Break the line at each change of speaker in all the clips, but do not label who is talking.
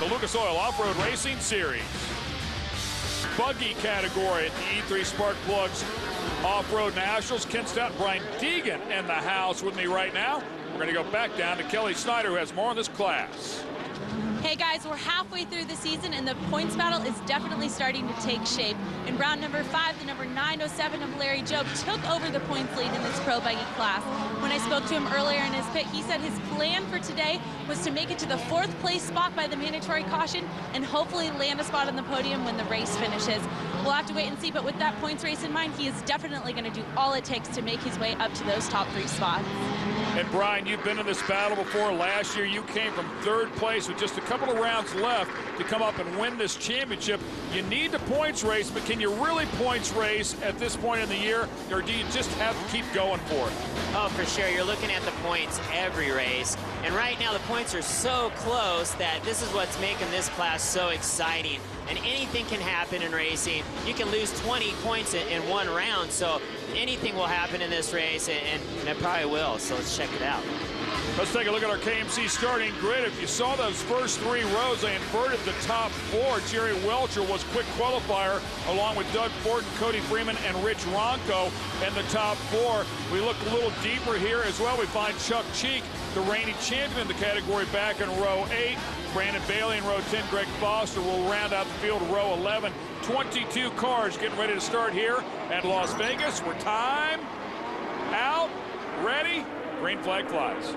the Lucas Oil Off-Road Racing Series. Buggy category at the E3 Spark Plugs Off-Road Nationals. Ken Stout and Brian Deegan in the house with me right now. We're going to go back down to Kelly Snyder, who has more on this class.
Hey guys, we're halfway through the season and the points battle is definitely starting to take shape. In round number 5, the number 907 of Larry Jobe took over the points lead in this pro buggy class. When I spoke to him earlier in his pit, he said his plan for today was to make it to the 4th place spot by the mandatory caution and hopefully land a spot on the podium when the race finishes. We'll have to wait and see, but with that points race in mind, he is definitely going to do all it takes to make his way up to those top 3 spots.
And Brian, you've been in this battle before. Last year you came from 3rd place with just a couple of rounds left to come up and win this championship. You need the points race, but can you really points race at this point in the year, or do you just have to keep going for it?
Oh, for sure. You're looking at the points every race. And right now the points are so close that this is what's making this class so exciting. And anything can happen in racing. You can lose 20 points in one round, so anything will happen in this race, and it probably will. So let's check it out.
Let's take a look at our KMC starting grid. If you saw those first 3 rows, they inverted the top 4. Jerry Welchel was quick qualifier, along with Doug Fortin, Cody Freeman, and Rich Ronco in the top 4. We look a little deeper here as well. We find Chuck Cheek, the reigning champion in the category, back in row 8. Brandon Bailey in row 10. Greg Foster will round out the field row 11. 22 cars getting ready to start here at Las Vegas. We're time out, ready, green flag flies.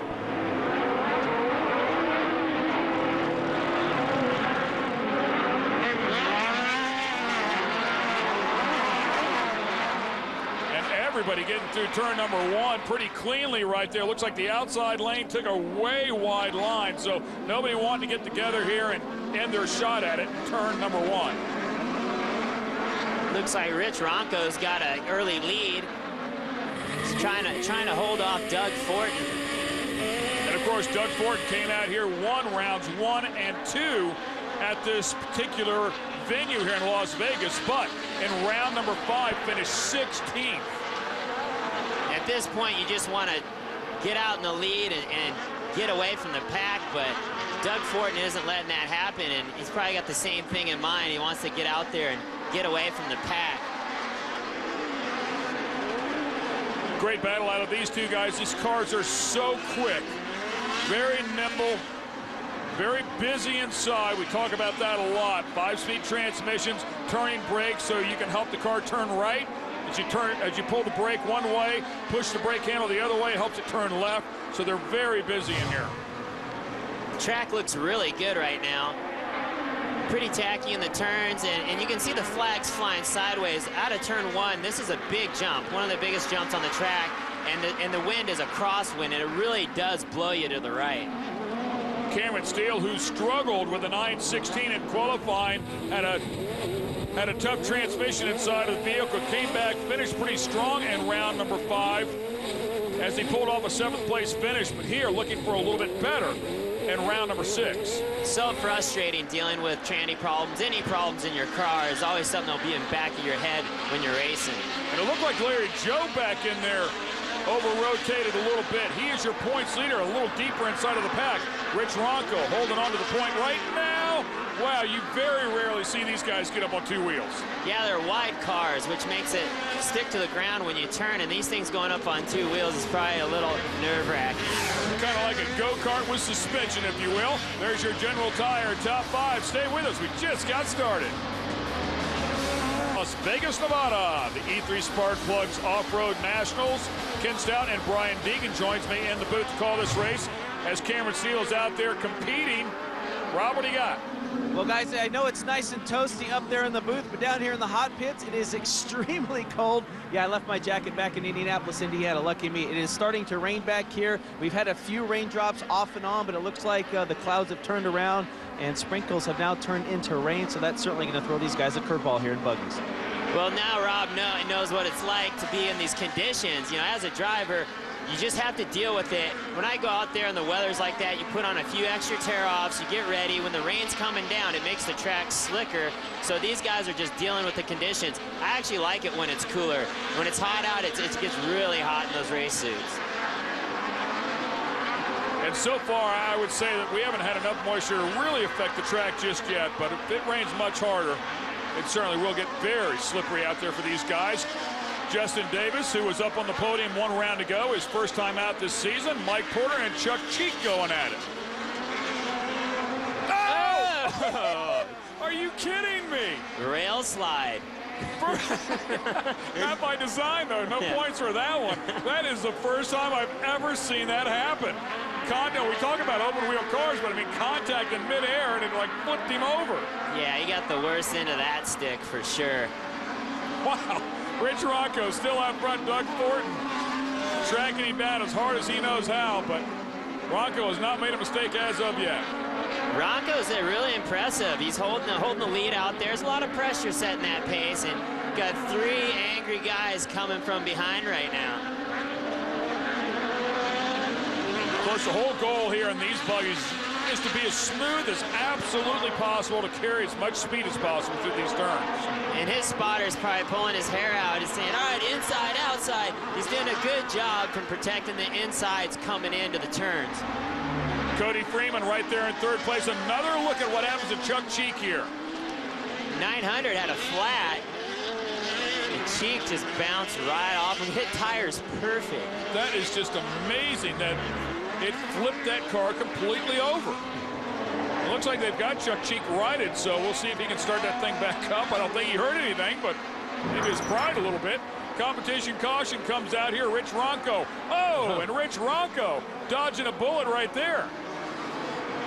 Everybody getting through turn number 1 pretty cleanly right there. Looks like the outside lane took a way wide line, so nobody wanting to get together here and end their shot at it in turn number 1.
Looks like Rich Ronco's got an early lead. He's trying to hold off Doug Fortin.
And of course, Doug Fortin came out here, won rounds 1 and 2 at this particular venue here in Las Vegas, but in round number 5 finished 16th.
At this point, you just want to get out in the lead and get away from the pack, but Doug Fortin isn't letting that happen, and he's probably got the same thing in mind. He wants to get out there and get away from the pack.
Great battle out of these two guys. These cars are so quick, very nimble, very busy inside. We talk about that a lot. 5-speed transmissions, turning brakes so you can help the car turn right. As you pull the brake one way, push the brake handle the other way, it helps it turn left. So they're very busy in here.
The track looks really good right now. Pretty tacky in the turns, and you can see the flags flying sideways out of turn 1. This is a big jump, one of the biggest jumps on the track, and the wind is a crosswind, and it really does blow you to the right.
Cameron Steele, who struggled with a 916 in qualifying, had a tough transmission inside of the vehicle, came back, finished pretty strong in round number 5 as he pulled off a 7th place finish, but here looking for a little bit better in round number 6.
So frustrating dealing with tranny problems. Any problems in your car is always something that'll be in the back of your head when you're racing.
And it looked like Larry Jobe back in there over-rotated a little bit. He is your points leader, a little deeper inside of the pack. Rich Ronco holding on to the point right now. Wow, you very rarely see these guys get up on 2 wheels.
Yeah, they're wide cars, which makes it stick to the ground when you turn, and these things going up on 2 wheels is probably a little nerve-wracking.
Kind of like a go-kart with suspension, if you will. There's your General Tire Top 5. Stay with us, we just got started. Las Vegas, Nevada, the E3 Spark Plugs Off-Road Nationals. Ken Stout and Brian Deegan joins me in the booth to call this race as Cameron Steele's out there competing. Rob, what do you got?
Well, guys, I know it's nice and toasty up there in the booth, but down here in the hot pits, it is extremely cold. Yeah, I left my jacket back in Indianapolis, Indiana. Lucky me. It is starting to rain back here. We've had a few raindrops off and on, but it looks like the clouds have turned around, and sprinkles have now turned into rain, so that's certainly going to throw these guys a curveball here in buggies.
Well, now Rob knows what it's like to be in these conditions. You know, as a driver, you just have to deal with it. When I go out there and the weather's like that, you put on a few extra tear-offs, you get ready. When the rain's coming down, it makes the track slicker. So these guys are just dealing with the conditions. I actually like it when it's cooler. When it's hot out, it gets really hot in those race suits.
And so far, I would say that we haven't had enough moisture to really affect the track just yet, but if it rains much harder, it certainly will get very slippery out there for these guys. Justin Davis, who was up on the podium 1 round to go, his first time out this season. Mike Porter and Chuck Cheek going at it. Oh! Are you kidding me?
Rail slide.
Not by design, though. No points for that one. That is the first time I've ever seen that happen. We talk about open wheel cars, but I mean contact in midair, and it like flipped him over.
Yeah, he got the worst end of that stick for sure.
Wow. Rich Ronco still out front. Doug Fortin tracking him down as hard as he knows how, but Ronco has not made a mistake as of yet.
Ronco's really impressive. He's holding the lead out there. There's a lot of pressure setting that pace, and got 3 angry guys coming from behind right now.
Of course, the whole goal here in these buggies is to be as smooth as absolutely possible, to carry as much speed as possible through these turns.
And his spotter's probably pulling his hair out and saying, all right, inside, outside. He's doing a good job from protecting the insides coming into the turns.
Cody Freeman right there in 3rd place. Another look at what happens to Chuck Cheek here.
900 had a flat, and Cheek just bounced right off and hit tires perfect.
That is just amazing that it flipped that car completely over. It looks like they've got Chuck Cheek righted, so we'll see if he can start that thing back up. I don't think he hurt anything, but maybe his pride a little bit. Competition caution comes out here. Rich Ronco. Oh, and Rich Ronco dodging a bullet right there.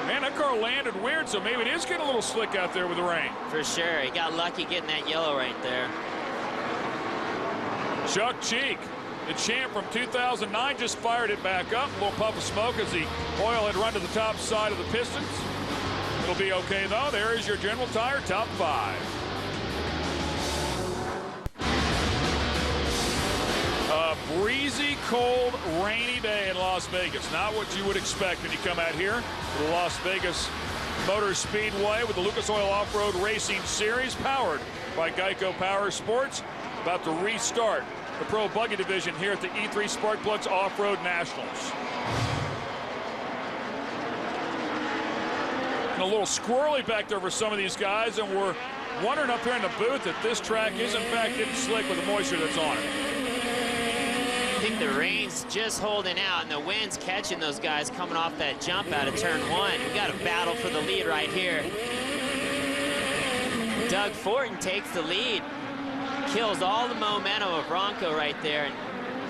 Man, that car landed weird, so maybe it is getting a little slick out there with the rain.
For sure. He got lucky getting that yellow right there.
Chuck Cheek, the champ from 2009, just fired it back up. A little puff of smoke as the oil had run to the top side of the pistons. It'll be okay, though. There is your General Tire top 5. A breezy, cold, rainy day in Las Vegas. Not what you would expect when you come out here to the Las Vegas Motor Speedway with the Lucas Oil Off-Road Racing Series, powered by Geico Power Sports. About to restart the Pro Buggy division here at the E3 Spark Plugs Off-Road Nationals. And a little squirrely back there for some of these guys, and we're wondering up here in the booth that this track is in fact getting slick with the moisture that's on it.
I think the rain's just holding out, and the wind's catching those guys coming off that jump out of turn 1. We got a battle for the lead right here. Doug Fortin takes the lead, kills all the momentum of Ronco right there, and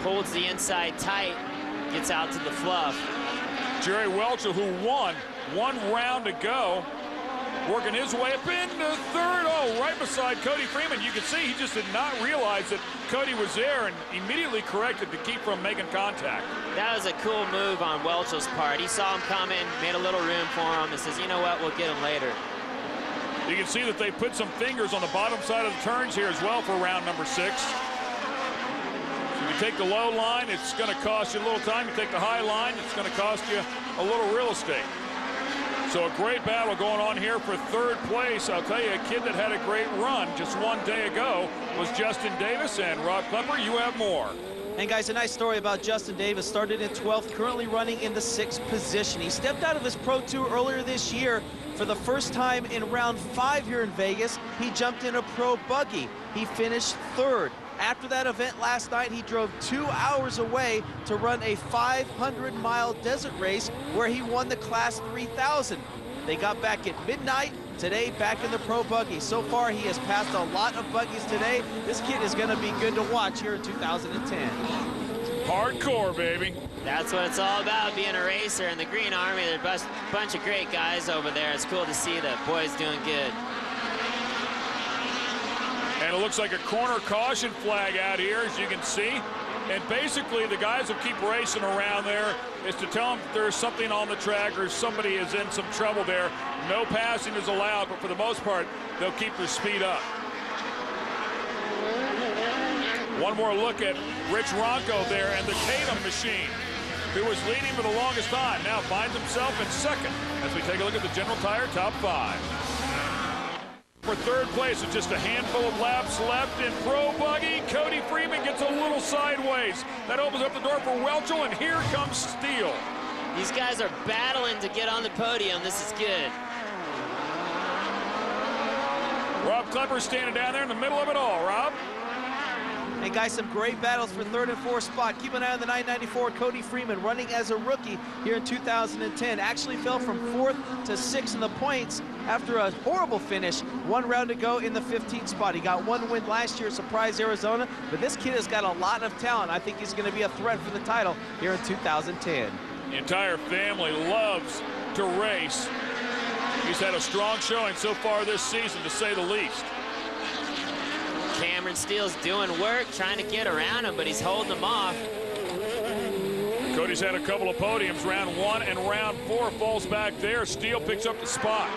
holds the inside tight, gets out to the fluff.
Jerry Welchel, who won 1 round to go, working his way up into 3rd. Oh, right beside Cody Freeman. You can see he just did not realize that Cody was there and immediately corrected to keep from making contact.
That was a cool move on Welchel's part. He saw him coming, made a little room for him, and says, you know what, we'll get him later.
You can see that they put some fingers on the bottom side of the turns here as well for round number 6. If you take the low line, it's going to cost you a little time. You take the high line, it's going to cost you a little real estate. So a great battle going on here for 3rd place. I'll tell you, a kid that had a great run just 1 day ago was Justin Davis. And Rob Klepper, you have more.
And guys, a nice story about Justin Davis. Started in 12th, currently running in the 6th position. He stepped out of his Pro 2 earlier this year. For the first time in round 5 here in Vegas, he jumped in a Pro Buggy. He finished 3rd. After that event last night, he drove 2 hours away to run a 500-mile desert race where he won the Class 3000. They got back at midnight. Today, back in the Pro Buggy. So far, he has passed a lot of buggies today. This kid is going to be good to watch here in 2010.
Hardcore, baby.
That's what it's all about, being a racer. In the Green Army, there's a bunch of great guys over there. It's cool to see that boys doing good.
And it looks like a corner caution flag out here, as you can see. And basically, the guys will keep racing around there is to tell them there's something on the track or somebody is in some trouble there. No passing is allowed, but for the most part, they'll keep their speed up. One more look at Rich Ronco there and the Tatum machine, who was leading for the longest time, now finds himself in 2nd as we take a look at the General Tire top 5. For 3rd place with just a handful of laps left in Pro Buggy, Cody Freeman gets a little sideways. That opens up the door for Welchel, and here comes Steele.
These guys are battling to get on the podium. This is good.
Rob Klepper standing down there in the middle of it all. Rob?
And guys, some great battles for third and fourth spot. Keep an eye on the 994 Cody Freeman, running as a rookie here in 2010. Actually fell from 4th to 6th in the points after a horrible finish. 1 round to go in the 15th spot. He got 1 win last year, surprised Arizona, but this kid has got a lot of talent. I think he's going to be a threat for the title here in 2010.
The entire family loves to race. He's had a strong showing so far this season, to say the least.
Cameron Steele's doing work, trying to get around him, but he's holding him off.
Cody's had a couple of podiums, round 1 and round 4, falls back there. Steele picks up the spot.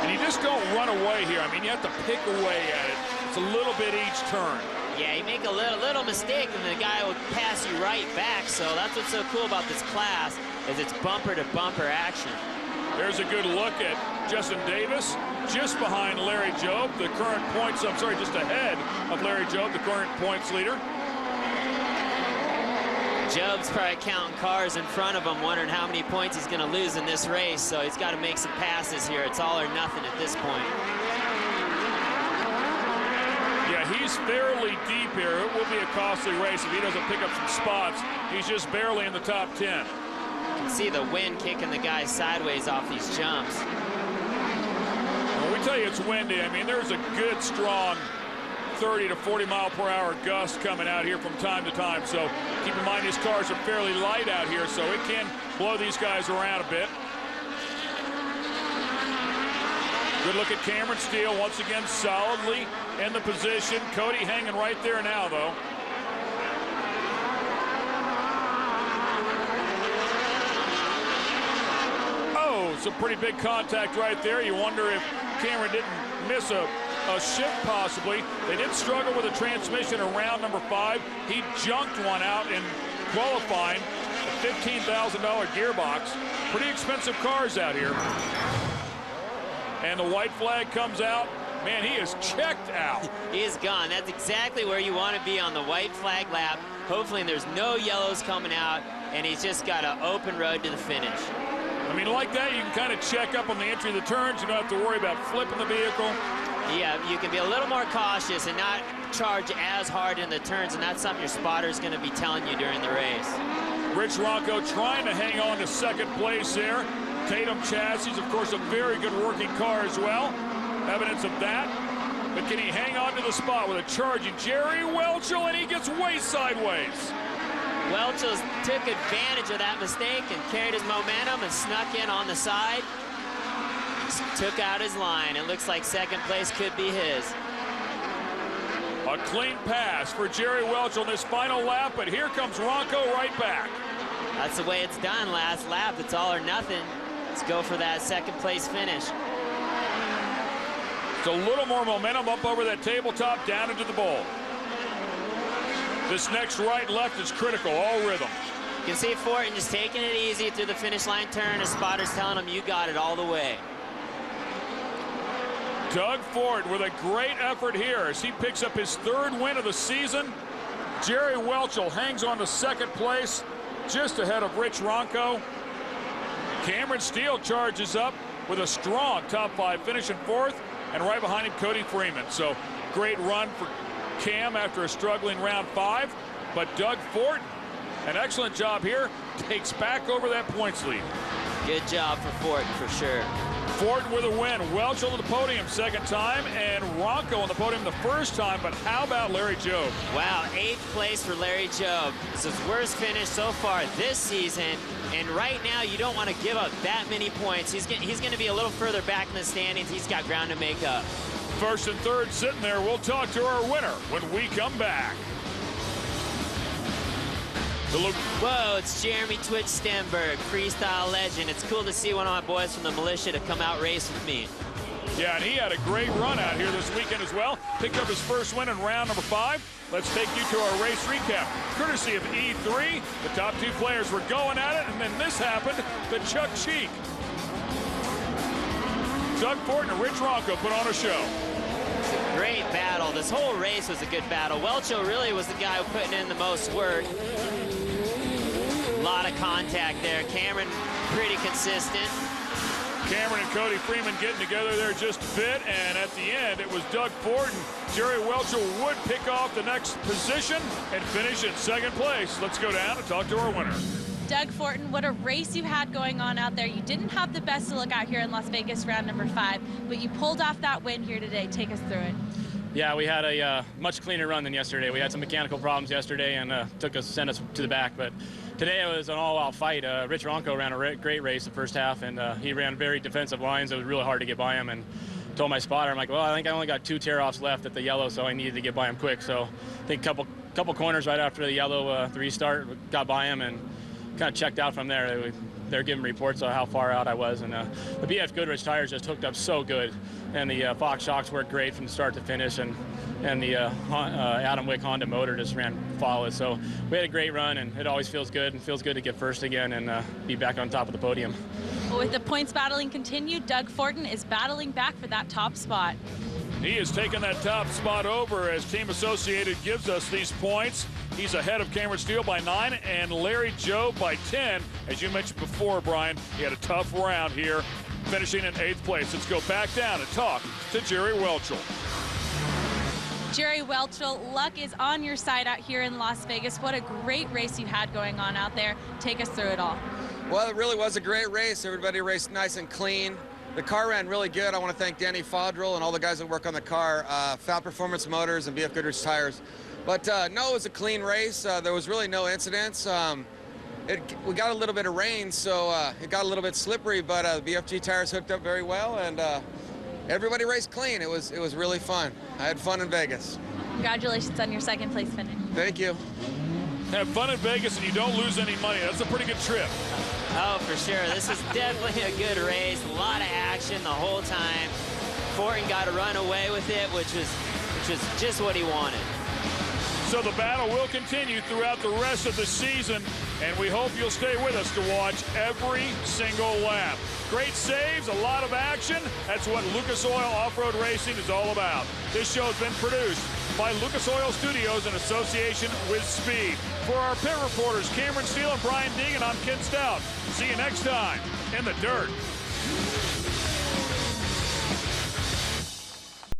And you just don't run away here. I mean, you have to pick away at it. It's a little bit each turn.
Yeah, you make a little mistake and the guy will pass you right back. So that's what's so cool about this class, is it's bumper to bumper action.
There's a good look at Justin Davis, just behind Larry Jobe, the current points, I'm sorry, just ahead of Larry Jobe, the current points leader.
Jobe's probably counting cars in front of him, wondering how many points he's going to lose in this race. So he's got to make some passes here. It's all or nothing at this point.
Yeah, he's fairly deep here. It will be a costly race if he doesn't pick up some spots. He's just barely in the top 10.
You can see the wind kicking the guy sideways off these jumps.
When we tell you it's windy, I mean, there's a good, strong 30 to 40 mile per hour gust coming out here from time to time. So keep in mind, these cars are fairly light out here, so it can blow these guys around a bit. Good look at Cameron Steele, once again solidly in the position. Cody hanging right there now, though. Oh, some pretty big contact right there. You wonder if Cameron didn't miss a shift possibly. They did struggle with a transmission in round number 5. He junked one out in qualifying, a $15,000 gearbox. Pretty expensive cars out here. And the white flag comes out. Man, he is checked out.
He is gone. That's exactly where you want to be on the white flag lap. Hopefully there's no yellows coming out, and he's just got an open road to the finish.
I mean, like that, you can kind of check up on the entry of the turns. You don't have to worry about flipping the vehicle.
Yeah, you can be a little more cautious and not charge as hard in the turns, and that's something your spotter is going to be telling you during the race.
Rich Ronco trying to hang on to second place there. Tatum chassis, of course, a very good working car as well. Evidence of that. But can he hang on to the spot with a charging Jerry Welchel, and he gets way sideways.
Welchel took advantage of that mistake and carried his momentum and snuck in on the side. Took out his line. It looks like second place could be his.
A clean pass for Jerry Welchel in this final lap, but here comes Ronco right back.
That's the way it's done last lap. It's all or nothing. Let's go for that second place finish.
It's a little more momentum up over that tabletop, down into the bowl. This next right left is critical, all rhythm.
You can see Fortin just taking it easy through the finish line turn. His spotter's telling him, you got it all the way.
Doug Ford with a great effort here as he picks up his 3rd win of the season. Jerry Welchel hangs on to second place, just ahead of Rich Ronco. Cameron Steele charges up with a strong top 5 finish in 4th, and right behind him Cody Freeman. So great run for Cam after a struggling round 5, but Doug Ford, an excellent job here, takes back over that points lead.
Good job for Fortin for sure.
Ford with a win. Welchel to the podium 2nd time, and Ronco on the podium the 1st time. But how about Larry Jobe?
Wow, 8th place for Larry Jobe. It's his worst finish so far this season. And right now, you don't want to give up that many points. He's going to be a little further back in the standings. He's got ground to make up.
1st and 3rd sitting there. We'll talk to our winner when we come back.
Whoa, it's Jeremy Twitch Stenberg, freestyle legend. It's cool to see one of my boys from the militia to come out race with me.
Yeah, and he had a great run out here this weekend as well. Picked up his 1st win in round number 5. Let's take you to our race recap. Courtesy of E3, the top 2 players were going at it, and then this happened to Chuck Cheek. Doug Ford and Rich Ronco put on a show.
It's a great battle. This whole race was a good battle. Welchel really was the guy putting in the most work. A lot of contact there. Cameron pretty consistent.
Cameron and Cody Freeman getting together there just a bit, and at the end it was Doug Fortin. Jerry Welchel would pick off the next position and finish in second place. Let's go down and talk to our winner.
Doug Fortin, what a race you had going on out there. You didn't have the best to look at here in Las Vegas round number 5, but you pulled off that win here today. Take us through it.
Yeah, we had a much cleaner run than yesterday. We had some mechanical problems yesterday and sent us to the back, but today it was an all-out fight. Rich Ronco ran a great race the first half, and he ran very defensive lines. It was really hard to get by him, and told my spotter, I'm like, well, I think I only got 2 tear-offs left at the yellow, so I needed to get by him quick. So I think a couple corners right after the yellow restart, got by him and kind of checked out from there. They're giving reports on how far out I was, and the BF Goodrich tires just hooked up so good, and the Fox shocks worked great from start to finish, and the Adam Wick Honda motor just ran flawless. So we had a great run, and it always feels good, and feels good to get first again and be back on top of the podium.
Well, with the points battling continued, Doug Fortin is battling back for that top spot.
He has taken that top spot over as Team Associated gives us these points. He's ahead of Cameron Steele by 9 and Larry Joe by 10. As you mentioned before, Brian, he had a tough round here, finishing in 8th place. Let's go back down and talk to Jerry Welchel.
Jerry Welchel, luck is on your side out here in Las Vegas. What a great race you had going on out there. Take us through it all.
Well, it really was a great race. Everybody raced nice and clean. The car ran really good. I want to thank Danny Fodrell and all the guys that work on the car, Foul Performance Motors and BF Goodrich Tires. But no, it was a clean race. There was really no incidents. We got a little bit of rain, so it got a little bit slippery, but the BFG tires hooked up very well, and everybody raced clean. It was really fun. I had fun in Vegas.
Congratulations on your 2nd place finish.
Thank you.
Have fun in Vegas and you don't lose any money. That's a pretty good trip.
Oh, for sure. This is definitely a good race. A lot of action the whole time. Fortin got to run away with it, which was just what he wanted.
So the battle will continue throughout the rest of the season, and we hope you'll stay with us to watch every single lap. Great saves, a lot of action. That's what Lucas Oil Off-Road Racing is all about. This show has been produced by Lucas Oil Studios in association with Speed. For our pit reporters, Cameron Steele and Brian Deegan, I'm Ken Stout. See you next time in the dirt.